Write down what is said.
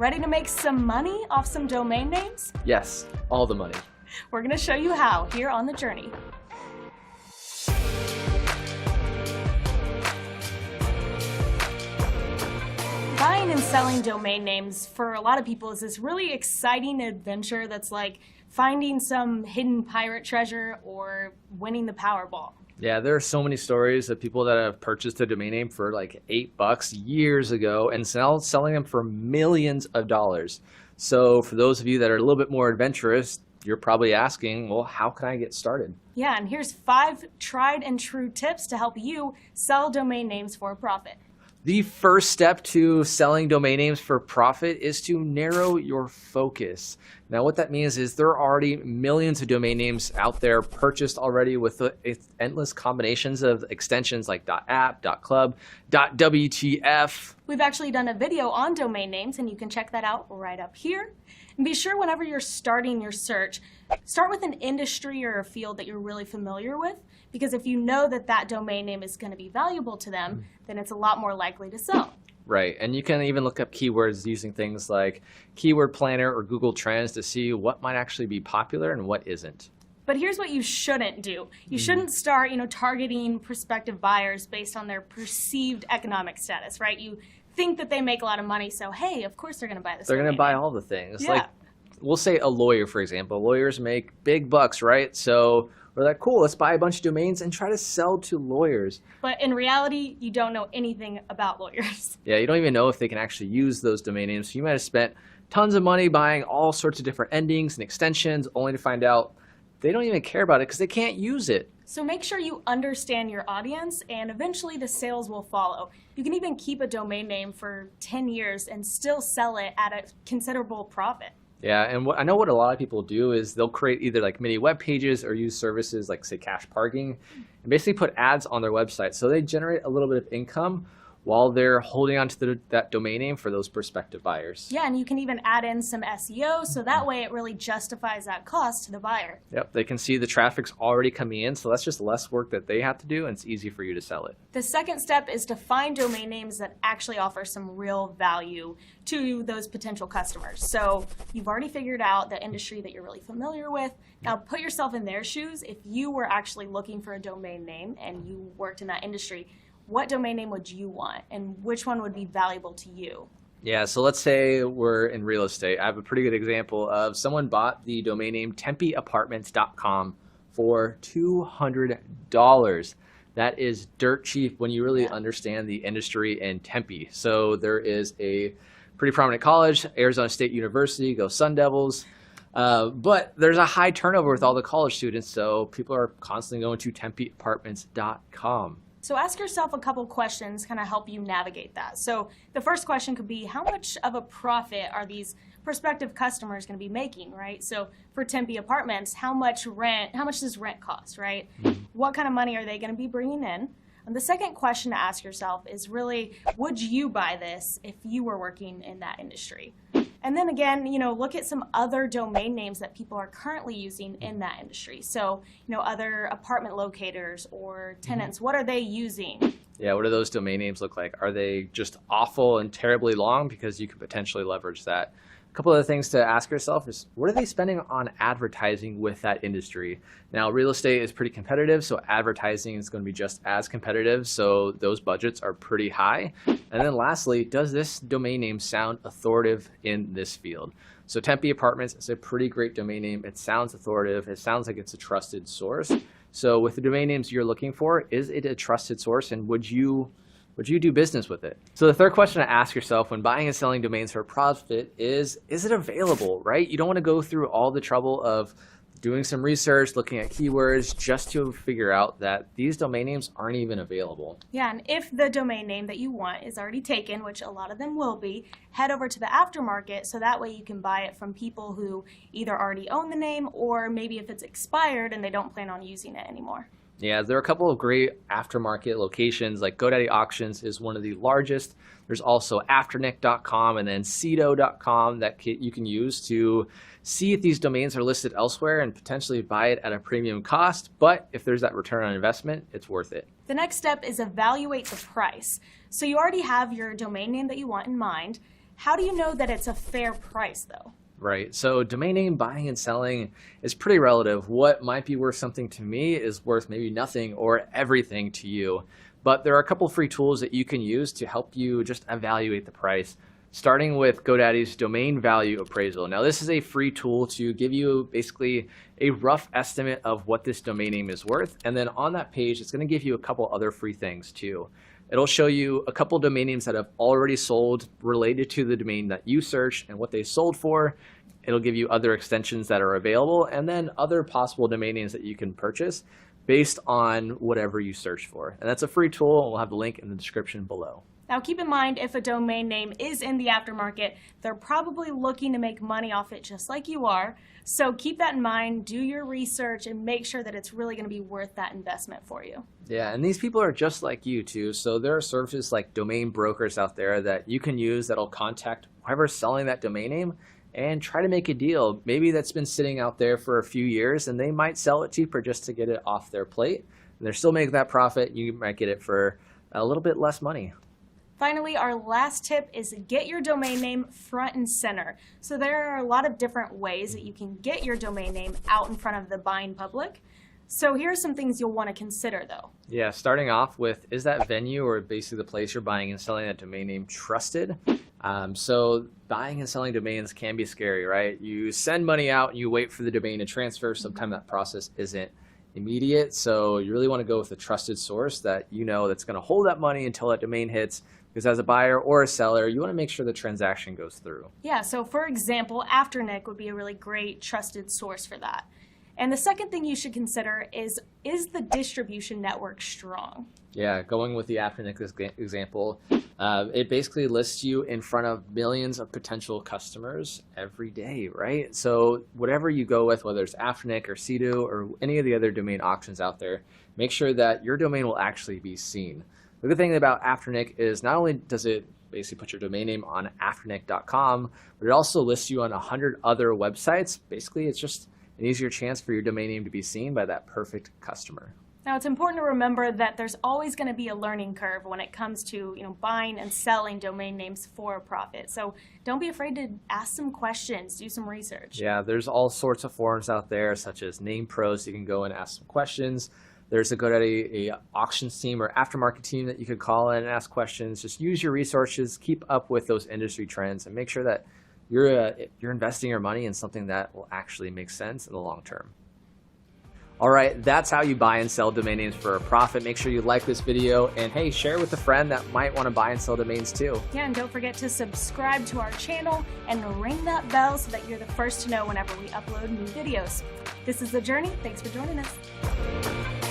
Ready to make some money off some domain names? Yes, all the money. We're going to show you how here on The Journey. Buying and selling domain names for a lot of people is this really exciting adventure that's like finding some hidden pirate treasure or winning the Powerball. Yeah, there are so many stories of people that have purchased a domain name for like $8 years ago and selling them for millions of dollars. So for those of you that are a little bit more adventurous, you're probably asking, well, how can I get started? Yeah, and here's 5 tried and true tips to help you sell domain names for a profit. The first step to selling domain names for profit is to narrow your focus. Now, what that means is there are already millions of domain names out there purchased already with endless combinations of extensions like .app, .club, .wtf. We've actually done a video on domain names, and you can check that out right up here. And be sure whenever you're starting your search, start with an industry or a field that you're really familiar with, because if you know that that domain name is going to be valuable to them, then it's a lot more likely to sell. Right, and you can even look up keywords using things like Keyword Planner or Google Trends to see what might actually be popular and what isn't. But here's what you shouldn't do. You shouldn't start, targeting prospective buyers based on their perceived economic status, right? You think that they make a lot of money, so hey, of course they're going to buy this. They're going to buy all the things. Yeah. Like, we'll say a lawyer, for example. Lawyers make big bucks, right? So we're like, cool, let's buy a bunch of domains and try to sell to lawyers. But in reality, you don't know anything about lawyers. Yeah, you don't even know if they can actually use those domain names. So you might have spent tons of money buying all sorts of different endings and extensions only to find out they don't even care about it because they can't use it. So make sure you understand your audience, and eventually the sales will follow. You can even keep a domain name for 10 years and still sell it at a considerable profit. Yeah, and I know what a lot of people do is they'll create either like mini web pages or use services like, say, cash parking, and basically put ads on their website. So they generate a little bit of income while they're holding on to that domain name for those prospective buyers. Yeah, and you can even add in some SEO, so that way it really justifies that cost to the buyer. Yep, they can see the traffic's already coming in, so that's just less work that they have to do, and it's easy for you to sell it. The second step is to find domain names that actually offer some real value to those potential customers. So you've already figured out the industry that you're really familiar with. Now put yourself in their shoes. If you were actually looking for a domain name and you worked in that industry, what domain name would you want and which one would be valuable to you? Yeah, so let's say we're in real estate. I have a pretty good example of someone bought the domain name 𝗙𝗙𝗡�apartments.com for $200. That is dirt cheap when you really understand the industry in Tempe. So there is a pretty prominent college, Arizona State University, go Sun Devils. But there's a high turnover with all the college students, so people are constantly going to 𝗙𝗙𝗡�apartments.com. So ask yourself a couple questions, kind of help you navigate that. So the first question could be, how much of a profit are these prospective customers going to be making, right? So for Tempe Apartments, how much does rent cost, right? What kind of money are they going to be bringing in? And the second question to ask yourself is really, would you buy this if you were working in that industry? And then again, look at some other domain names that people are currently using in that industry. So, other apartment locators or tenants, what are they using? Yeah, what do those domain names look like? Are they just awful and terribly long? Because you could potentially leverage that. A couple other things to ask yourself is, what are they spending on advertising with that industry? Now, real estate is pretty competitive, so advertising is going to be just as competitive, so those budgets are pretty high. And then lastly, does this domain name sound authoritative in this field? So Tempe Apartments is a pretty great domain name. It sounds authoritative. It sounds like it's a trusted source. So with the domain names you're looking for, is it a trusted source, and would you do business with it? So the third question to ask yourself when buying and selling domains for profit is it available, right? You don't want to go through all the trouble of doing some research, looking at keywords, just to figure out that these domain names aren't even available. Yeah, and if the domain name that you want is already taken, which a lot of them will be, head over to the aftermarket so that way you can buy it from people who either already own the name or maybe if it's expired and they don't plan on using it anymore. Yeah, there are a couple of great aftermarket locations, like Godaddy Auctions is one of the largest. There's also afternic.com and then cedo.com that you can use to see if these domains are listed elsewhere and potentially buy it at a premium cost. But if there's that return on investment, it's worth it. The next step is evaluate the price. So you already have your domain name that you want in mind. How do you know that it's a fair price though? Right. So domain name buying and selling is pretty relative. What might be worth something to me is worth maybe nothing or everything to you. But there are a couple free tools that you can use to help you just evaluate the price, starting with GoDaddy's domain value appraisal. Now, this is a free tool to give you basically a rough estimate of what this domain name is worth. And then on that page, it's going to give you a couple other free things too. It'll show you a couple domain names that have already sold related to the domain that you searched and what they sold for. It'll give you other extensions that are available and then other possible domain names that you can purchase based on whatever you search for. And that's a free tool. We'll have the link in the description below. Now keep in mind, if a domain name is in the aftermarket, they're probably looking to make money off it just like you are. So keep that in mind, do your research, and make sure that it's really going to be worth that investment for you. Yeah, and these people are just like you too. So there are services like domain brokers out there that you can use that'll contact whoever's selling that domain name and try to make a deal. Maybe that's been sitting out there for a few years and they might sell it cheaper just to get it off their plate. And they're still making that profit. You might get it for a little bit less money. Finally, our last tip is get your domain name front and center. So there are a lot of different ways that you can get your domain name out in front of the buying public. So here are some things you'll want to consider though. Yeah, starting off with, is that venue or basically the place you're buying and selling that domain name trusted? So buying and selling domains can be scary, right? You send money out and you wait for the domain to transfer. Sometimes that process isn't immediate. So you really want to go with a trusted source that you know that's going to hold that money until that domain hits. Because as a buyer or a seller, you want to make sure the transaction goes through. Yeah, so for example, 𝗙𝗥𝗘𝗘 would be a really great trusted source for that. And the second thing you should consider is the distribution network strong? Yeah, going with the 𝗙𝗥𝗘𝗘 example, it basically lists you in front of millions of potential customers every day, right? So whatever you go with, whether it's 𝗙𝗥𝗘 or 𝗙𝗚 or any of the other domain auctions out there, make sure that your domain will actually be seen. The good thing about 𝗙𝗥𝗘𝗘 is not only does it basically put your domain name on 𝗙𝗥𝗘𝗃.com, but it also lists you on 100 other websites. Basically, it's just an easier chance for your domain name to be seen by that perfect customer. Now, it's important to remember that there's always going to be a learning curve when it comes to buying and selling domain names for a profit. So don't be afraid to ask some questions, do some research. Yeah, there's all sorts of forums out there, such as Name Pros. You can go and ask some questions. There's a GoDaddy auctions team or aftermarket team that you could call in and ask questions. Just use your resources, keep up with those industry trends, and make sure that you're investing your money in something that will actually make sense in the long term. All right, that's how you buy and sell domain names for a profit. Make sure you like this video and hey, share with a friend that might want to buy and sell domains too. Yeah, and don't forget to subscribe to our channel and ring that bell so that you're the first to know whenever we upload new videos. This is The Journey. Thanks for joining us.